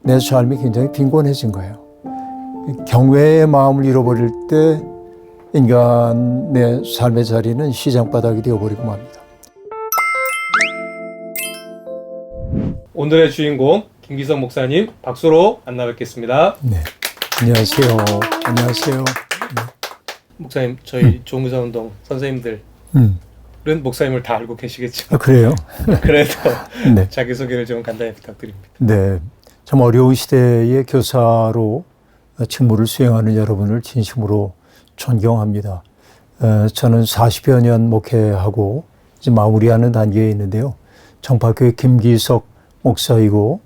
내 삶이 굉장히 빈곤해진 거예요. 경외의 마음을 잃어버릴 때 인간의 삶의 자리는 시장바닥이 되어버리고 맙니다. 오늘의 주인공 김기성 목사님 박수로 만나 뵙겠습니다. 네, 안녕하세요. 안녕하세요. 네. 목사님, 저희 종교사운동 선생님들은 목사님을 다 알고 계시겠죠? 그래요? 그래도 네. 자기소개를 좀 간단히 부탁드립니다. 네, 참 어려운 시대의 교사로 직무를 수행하는 여러분을 진심으로 존경합니다. 저는 40여 년 목회하고 이제 마무리하는 단계에 있는데요. 정파교회 김기석 목사이고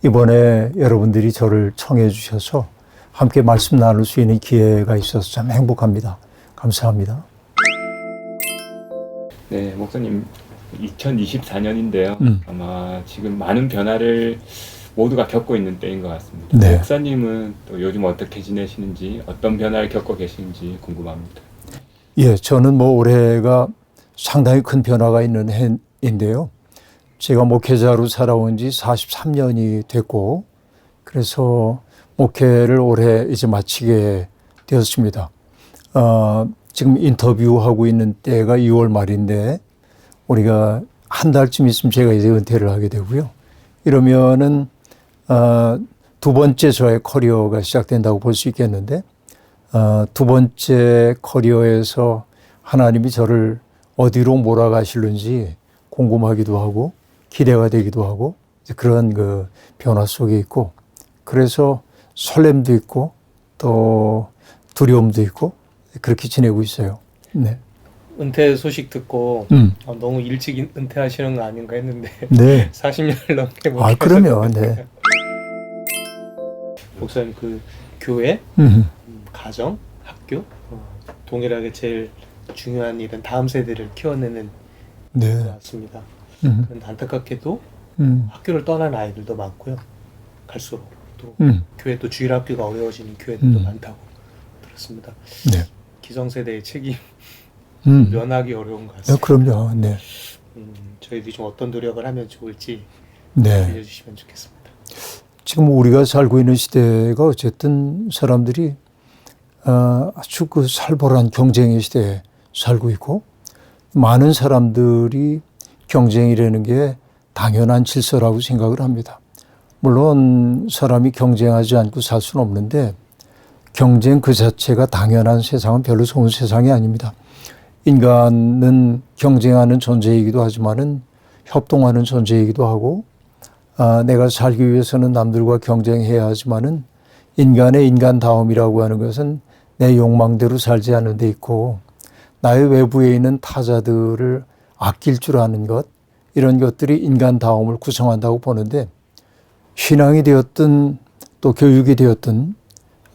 이번에 여러분들이 저를 청해 주셔서 함께 말씀 나눌 수 있는 기회가 있어서 참 행복합니다. 감사합니다. 네, 목사님 2024년인데요. 아마 지금 많은 변화를 모두가 겪고 있는 때인 것 같습니다. 네. 목사님은 또 요즘 어떻게 지내시는지, 어떤 변화를 겪고 계시는지 궁금합니다. 예, 저는 올해가 상당히 큰 변화가 있는 해인데요. 제가 목회자로 살아온 지 43년이 됐고, 그래서 목회를 올해 이제 마치게 되었습니다. 지금 인터뷰하고 있는 때가 2월 말인데, 우리가 한 달쯤 있으면 제가 이제 은퇴를 하게 되고요. 이러면은, 두 번째 저의 커리어가 시작된다고 볼 수 있겠는데, 두 번째 커리어에서 하나님이 저를 어디로 몰아가실는지 궁금하기도 하고, 기대가 되기도 하고, 그런 그 변화 속에 있고, 그래서 설렘도 있고, 또 두려움도 있고, 그렇게 지내고 있어요. 네. 은퇴 소식 듣고 너무 일찍 은퇴하시는 거 아닌가 했는데 네. 40년을 넘게 아, 그러면, 네. 목사님 그 교회, 가정, 학교 동일하게 제일 중요한 일은 다음 세대를 키워내는 네. 것 같습니다. 그런데 안타깝게도 학교를 떠난 아이들도 많고요. 갈수록 또 교회 또 주일 학교가 어려워지는 교회들도 많다고 들었습니다. 네. 기성세대의 책임 면하기 어려운 것 네, 같습니다. 그럼요. 네. 저희들이 좀 어떤 노력을 하면 좋을지 네. 알려주시면 좋겠습니다. 지금 우리가 살고 있는 시대가 어쨌든 사람들이 아주 그 살벌한 경쟁의 시대에 살고 있고, 많은 사람들이 경쟁이라는 게 당연한 질서라고 생각을 합니다. 물론 사람이 경쟁하지 않고 살 수는 없는데, 경쟁 그 자체가 당연한 세상은 별로 좋은 세상이 아닙니다. 인간은 경쟁하는 존재이기도 하지만은 협동하는 존재이기도 하고, 내가 살기 위해서는 남들과 경쟁해야 하지만은 인간의 인간다움이라고 하는 것은 내 욕망대로 살지 않는 데 있고, 나의 외부에 있는 타자들을 아낄 줄 아는 것, 이런 것들이 인간다움을 구성한다고 보는데, 신앙이 되었든 또 교육이 되었든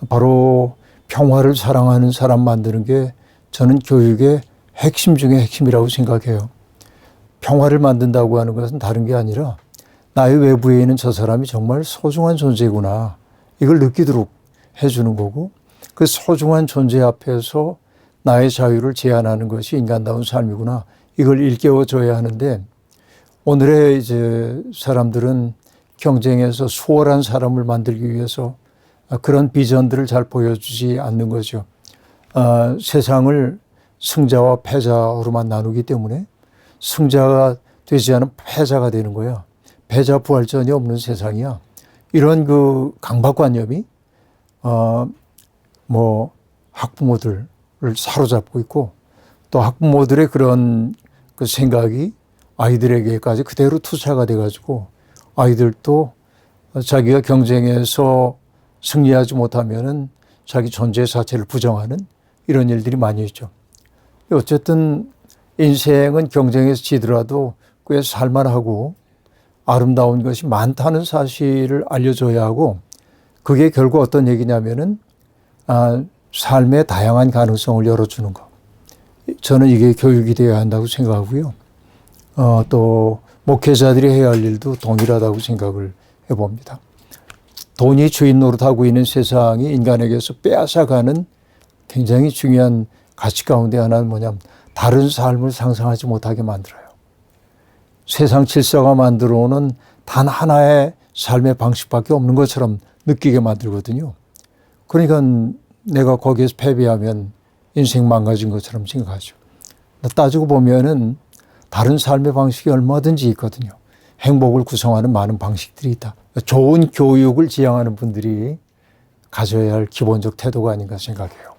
바로 평화를 사랑하는 사람 만드는 게 저는 교육의 핵심 중에 핵심이라고 생각해요. 평화를 만든다고 하는 것은 다른 게 아니라 나의 외부에 있는 저 사람이 정말 소중한 존재구나, 이걸 느끼도록 해주는 거고, 그 소중한 존재 앞에서 나의 자유를 제한하는 것이 인간다운 삶이구나, 이걸 일깨워줘야 하는데, 오늘의 이제 사람들은 경쟁에서 수월한 사람을 만들기 위해서 그런 비전들을 잘 보여주지 않는 거죠. 세상을 승자와 패자로만 나누기 때문에 승자가 되지 않은 패자가 되는 거야. 패자 부활전이 없는 세상이야. 이런 그 강박관념이 학부모들을 사로잡고 있고, 또 학부모들의 그런 그 생각이 아이들에게까지 그대로 투사가 돼가지고 아이들도 자기가 경쟁에서 승리하지 못하면은 자기 존재 자체를 부정하는 이런 일들이 많이 있죠. 어쨌든 인생은 경쟁에서 지더라도 꽤 살만하고 아름다운 것이 많다는 사실을 알려줘야 하고, 그게 결국 어떤 얘기냐면은 삶의 다양한 가능성을 열어주는 거. 저는 이게 교육이 되어야 한다고 생각하고요. 또 목회자들이 해야 할 일도 동일하다고 생각을 해봅니다. 돈이 주인 노릇하고 있는 세상이 인간에게서 빼앗아가는 굉장히 중요한 가치 가운데 하나는 뭐냐면 다른 삶을 상상하지 못하게 만들어요. 세상 질서가 만들어오는 단 하나의 삶의 방식밖에 없는 것처럼 느끼게 만들거든요. 그러니까 내가 거기에서 패배하면 인생 망가진 것처럼 생각하죠. 따지고 보면은 다른 삶의 방식이 얼마든지 있거든요. 행복을 구성하는 많은 방식들이 있다. 좋은 교육을 지향하는 분들이 가져야 할 기본적 태도가 아닌가 생각해요.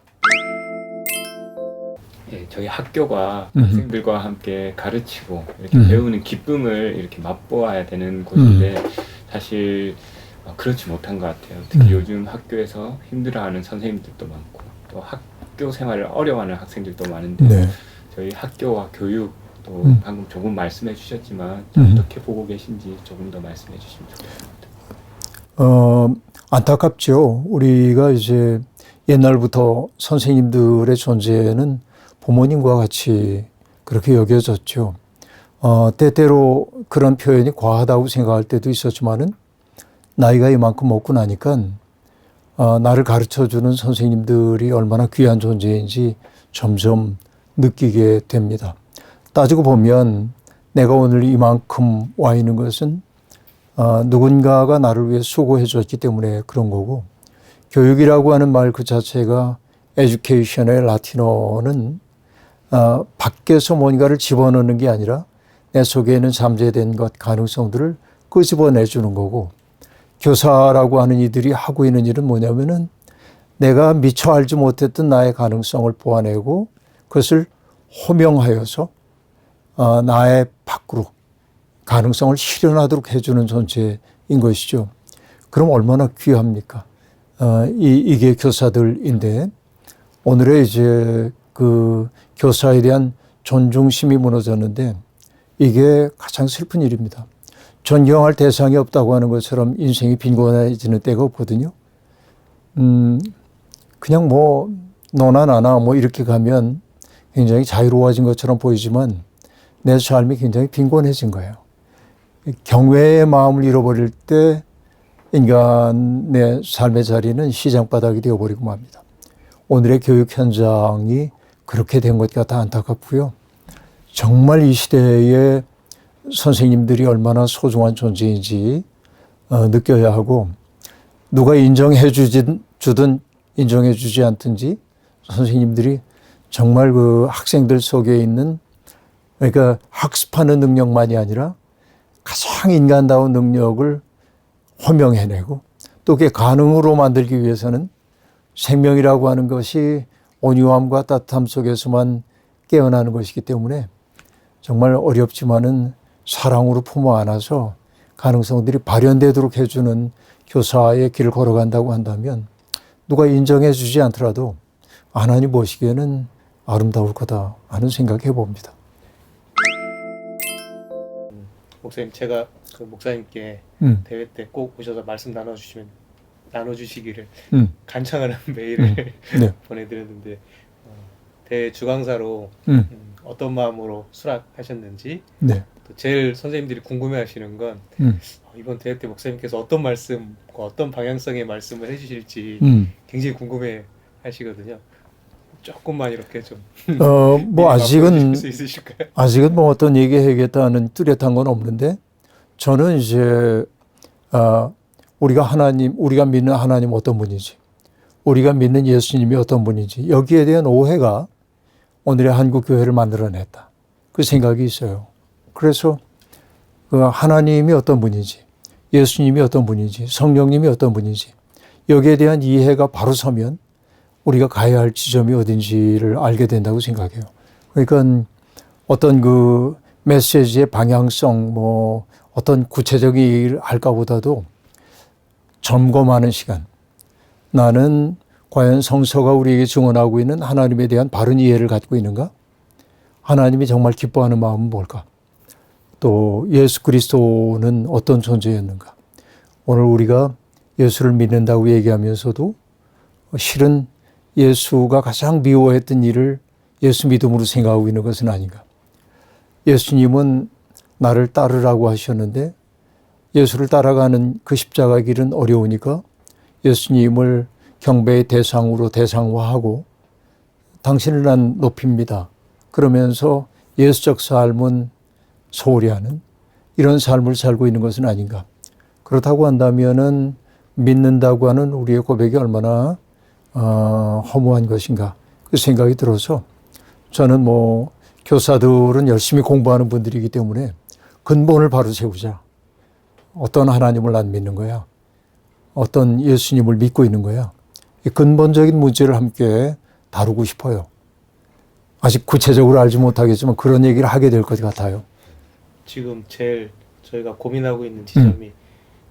예, 저희 학교가 학생들과 함께 가르치고 이렇게 배우는 기쁨을 이렇게 맛보아야 되는 곳인데 사실 그렇지 못한 것 같아요. 특히 요즘 학교에서 힘들어하는 선생님들도 많고 또 학교 생활을 어려워하는 학생들도 많은데 네. 저희 학교와 교육 또 방금 조금 말씀해 주셨지만 어떻게 보고 계신지 조금 더 말씀해 주시면 좋겠습니다. 안타깝죠. 우리가 이제 옛날부터 선생님들의 존재는 부모님과 같이 그렇게 여겨졌죠. 때때로 그런 표현이 과하다고 생각할 때도 있었지만은 나이가 이만큼 먹고 나니까 나를 가르쳐주는 선생님들이 얼마나 귀한 존재인지 점점 느끼게 됩니다. 따지고 보면 내가 오늘 이만큼 와 있는 것은 누군가가 나를 위해 수고해 줬기 때문에 그런 거고, 교육이라고 하는 말 그 자체가 에듀케이션의 라틴어는 밖에서 뭔가를 집어넣는 게 아니라 내 속에 있는 잠재된 것, 가능성들을 끄집어내주는 거고, 교사라고 하는 이들이 하고 있는 일은 뭐냐면은 내가 미처 알지 못했던 나의 가능성을 보아내고 그것을 호명하여서 나의 밖으로 가능성을 실현하도록 해주는 존재인 것이죠. 그럼 얼마나 귀합니까? 이게 교사들인데, 오늘의 이제 그 교사에 대한 존중심이 무너졌는데 이게 가장 슬픈 일입니다. 존경할 대상이 없다고 하는 것처럼 인생이 빈곤해지는 때가 없거든요. 그냥 뭐 너나 나나 뭐 이렇게 가면 굉장히 자유로워진 것처럼 보이지만 내 삶이 굉장히 빈곤해진 거예요. 경외의 마음을 잃어버릴 때 인간의 삶의 자리는 시장바닥이 되어버리고 맙니다. 오늘의 교육 현장이 그렇게 된 것 같아 안타깝고요. 정말 이 시대에 선생님들이 얼마나 소중한 존재인지 느껴야 하고, 누가 인정해 주든 인정해 주지 않든지 선생님들이 정말 그 학생들 속에 있는, 그러니까 학습하는 능력만이 아니라 가장 인간다운 능력을 호명해내고 또 그게 가능으로 만들기 위해서는 생명이라고 하는 것이 온유함과 따뜻함 속에서만 깨어나는 것이기 때문에 정말 어렵지만은 사랑으로 품어 안아서 가능성들이 발현되도록 해주는 교사의 길을 걸어간다고 한다면 누가 인정해 주지 않더라도 하나님 보시기에는 아름다울 거다 하는 생각해 봅니다. 목사님, 제가 그 목사님께 대회 때 꼭 오셔서 말씀 나눠주시기를 간청하는 메일을 네. 보내드렸는데 대회 주강사로 어떤 마음으로 수락하셨는지, 네. 또 제일 선생님들이 궁금해하시는 건 이번 대회 때 목사님께서 어떤 말씀과 어떤 방향성의 말씀을 해주실지 굉장히 궁금해하시거든요. 조금만 이렇게 좀 뭐 아직은 수 있으실까요? 아직은 뭐 어떤 얘기해야겠다는 뚜렷한 건 없는데, 저는 이제 우리가 믿는 하나님 어떤 분인지, 우리가 믿는 예수님이 어떤 분인지, 여기에 대한 오해가 오늘의 한국 교회를 만들어냈다, 그 생각이 있어요. 그래서 그 하나님이 어떤 분인지, 예수님이 어떤 분인지, 성령님이 어떤 분인지, 여기에 대한 이해가 바로 서면 우리가 가야 할 지점이 어딘지를 알게 된다고 생각해요. 그러니까 어떤 그 메시지의 방향성, 뭐 어떤 구체적인 일을 할까보다도 점검하는 시간. 나는 과연 성서가 우리에게 증언하고 있는 하나님에 대한 바른 이해를 갖고 있는가? 하나님이 정말 기뻐하는 마음은 뭘까? 또 예수 그리스도는 어떤 존재였는가? 오늘 우리가 예수를 믿는다고 얘기하면서도 실은 예수가 가장 미워했던 일을 예수 믿음으로 생각하고 있는 것은 아닌가? 예수님은 나를 따르라고 하셨는데 예수를 따라가는 그 십자가 길은 어려우니까 예수님을 경배의 대상으로 대상화하고 당신을 난 높입니다. 그러면서 예수적 삶은 소홀히 하는 이런 삶을 살고 있는 것은 아닌가? 그렇다고 한다면은 믿는다고 하는 우리의 고백이 얼마나 허무한 것인가 그 생각이 들어서 저는 뭐 교사들은 열심히 공부하는 분들이기 때문에 근본을 바로 세우자. 어떤 하나님을 난 믿는 거야? 어떤 예수님을 믿고 있는 거야? 이 근본적인 문제를 함께 다루고 싶어요. 아직 구체적으로 알지 못하겠지만 그런 얘기를 하게 될 것 같아요. 지금 제일 저희가 고민하고 있는 지점이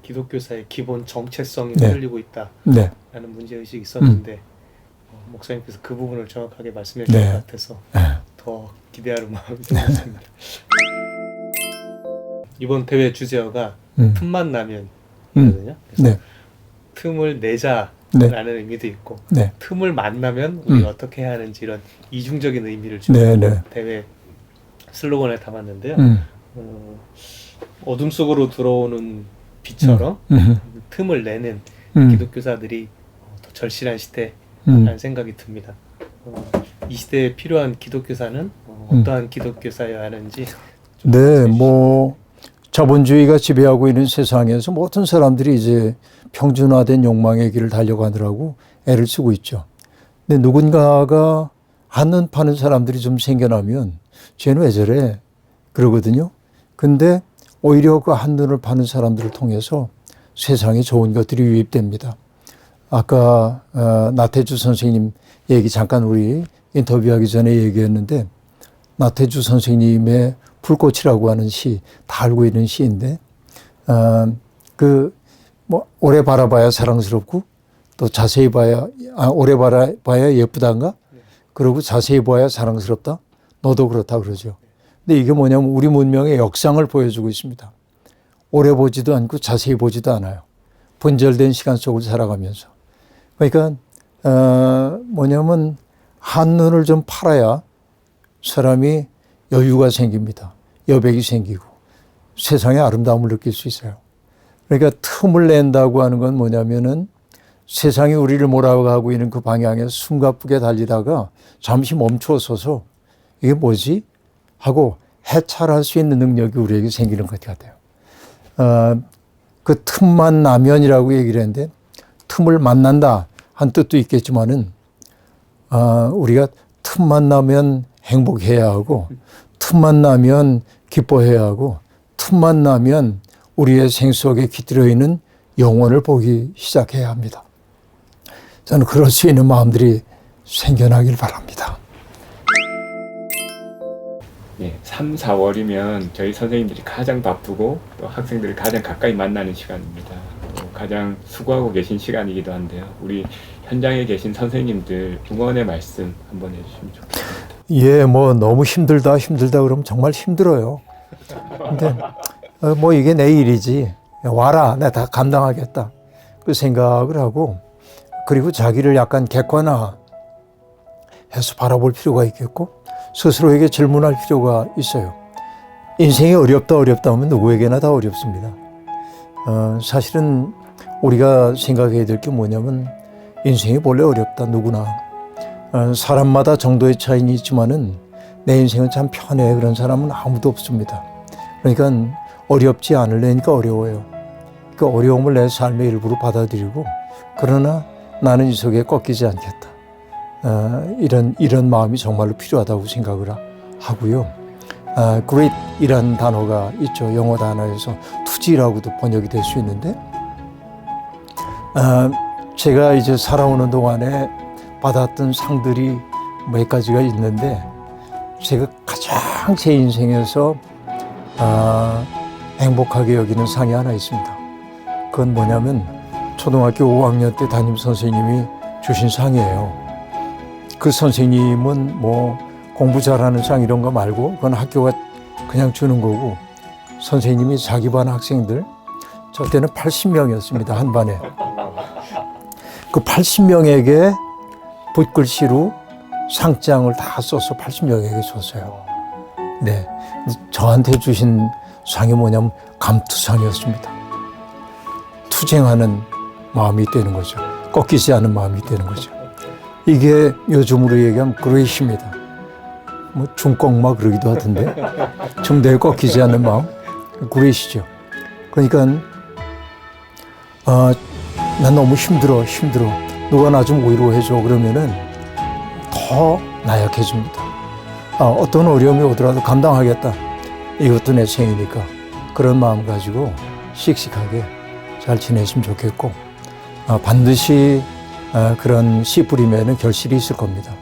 기독교사의 기본 정체성이 흔들리고 있다라는 네. 문제의식이 있었는데 목사님께서 그 부분을 정확하게 말씀해 주신 것 같아서 더 기대하는 마음이 들었습니다. 이번 대회 주제어가 틈만 나면이거든요. 그래서 틈을 내자라는 의미도 있고 틈을 만나면 우리가 어떻게 해야 하는지 이런 이중적인 의미를 주는 대회 슬로건에 담았는데요. 어둠 속으로 들어오는 빛처럼 틈을 내는 기독교사들이 더 절실한 시대라는 생각이 듭니다. 이 시대에 필요한 기독교사는 어떠한 기독교사여야 하는지 네, 뭐 자본주의가 지배하고 있는 세상에서 모든 사람들이 이제 평준화된 욕망의 길을 달려가느라고 애를 쓰고 있죠. 근데 누군가가 한눈 파는 사람들이 좀 생겨나면 쟤는 왜 저래? 그러거든요. 근데 오히려 그 한눈을 파는 사람들을 통해서 세상에 좋은 것들이 유입됩니다. 아까 나태주 선생님 얘기 잠깐 우리 인터뷰하기 전에 얘기했는데 나태주 선생님의 불꽃이라고 하는 시, 다 알고 있는 시인데 뭐 오래 바라봐야 사랑스럽고 또 자세히 봐야 오래 바라봐야 예쁘단가? 그리고 자세히 봐야 사랑스럽다? 너도 그렇다 그러죠. 근데 이게 뭐냐면 우리 문명의 역상을 보여주고 있습니다. 오래 보지도 않고 자세히 보지도 않아요. 분절된 시간 속을 살아가면서. 그러니까 뭐냐면 한눈을 좀 팔아야 사람이 여유가 생깁니다. 여백이 생기고 세상의 아름다움을 느낄 수 있어요. 그러니까 틈을 낸다고 하는 건 뭐냐면은 세상이 우리를 몰아가고 있는 그 방향에 숨가쁘게 달리다가 잠시 멈춰서서 이게 뭐지? 하고 해찰할 수 있는 능력이 우리에게 생기는 것 같아요. 그 틈만 나면이라고 얘기를 했는데 틈을 만난다 한 뜻도 있겠지만은 우리가 틈만 나면 행복해야 하고 틈만 나면 기뻐해야 하고 틈만 나면 우리의 생 속에 깃들어 있는 영혼을 보기 시작해야 합니다. 저는 그럴 수 있는 마음들이 생겨나길 바랍니다. 네, 3, 4월이면 저희 선생님들이 가장 바쁘고 또 학생들을 가장 가까이 만나는 시간입니다. 또 가장 수고하고 계신 시간이기도 한데요. 우리 현장에 계신 선생님들 응원의 말씀 한번 해주시면 좋겠습니다. 예, 뭐 너무 힘들다 그러면 정말 힘들어요. 근데 뭐 이게 내 일이지. 와라, 내가 다 감당하겠다. 그 생각을 하고 그리고 자기를 약간 객관화해서 바라볼 필요가 있겠고 스스로에게 질문할 필요가 있어요. 인생이 어렵다 하면 누구에게나 다 어렵습니다. 사실은 우리가 생각해야 될 게 뭐냐면 인생이 원래 어렵다, 누구나. 사람마다 정도의 차이는 있지만은 내 인생은 참 편해. 그런 사람은 아무도 없습니다. 그러니까 어렵지 않으려니까 어려워요. 그 어려움을 내 삶의 일부로 받아들이고 그러나 나는 이 속에 꺾이지 않겠다. 이런 마음이 정말로 필요하다고 생각을 하고요. great이라는 단어가 있죠. 영어 단어에서 투지라고도 번역이 될 수 있는데 제가 이제 살아오는 동안에 받았던 상들이 몇 가지가 있는데 제가 가장 제 인생에서 행복하게 여기는 상이 하나 있습니다. 그건 뭐냐면 초등학교 5학년 때 담임 선생님이 주신 상이에요. 그 선생님은 뭐 공부 잘하는 상 이런 거 말고 그건 학교가 그냥 주는 거고 선생님이 자기 반 학생들 저 때는 80명이었습니다. 한 반에. 그 80명에게 붓글씨로 상장을 다 써서 80명에게 줬어요. 네. 저한테 주신 상이 뭐냐면 감투상이었습니다. 투쟁하는 마음이 되는 거죠. 꺾이지 않은 마음이 되는 거죠. 이게 요즘으로 얘기하면 그레이시입니다. 뭐 중꺾마 그러기도 하던데 중대에 꺾이지 않는 마음 그레이시죠. 그러니까 난 너무 힘들어. 누가 나 좀 위로해줘. 그러면은 더 나약해집니다. 어떤 어려움이 오더라도 감당하겠다. 이것도 내 생이니까. 그런 마음 가지고 씩씩하게 잘 지내시면 좋겠고, 반드시 그런 씨 뿌리면은 결실이 있을 겁니다.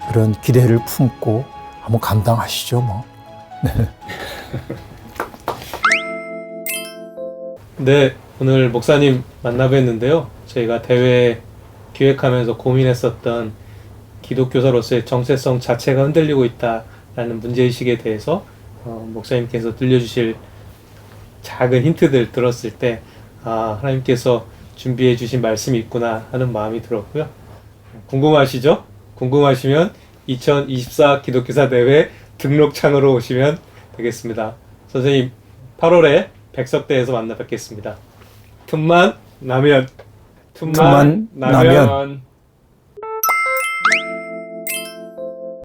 그런 기대를 품고 한번 감당하시죠, 뭐. 네, 오늘 목사님 만나뵀는데요. 저희가 대회 기획하면서 고민했었던 기독교사로서의 정체성 자체가 흔들리고 있다라는 문제의식에 대해서 목사님께서 들려주실 작은 힌트들 들었을 때 하나님께서 준비해 주신 말씀이 있구나 하는 마음이 들었고요. 궁금하시죠? 궁금하시면 2024 기독교사 대회 등록창으로 오시면 되겠습니다. 선생님 8월에 백석대에서 만나 뵙겠습니다. 틈만 나면 틈만 나면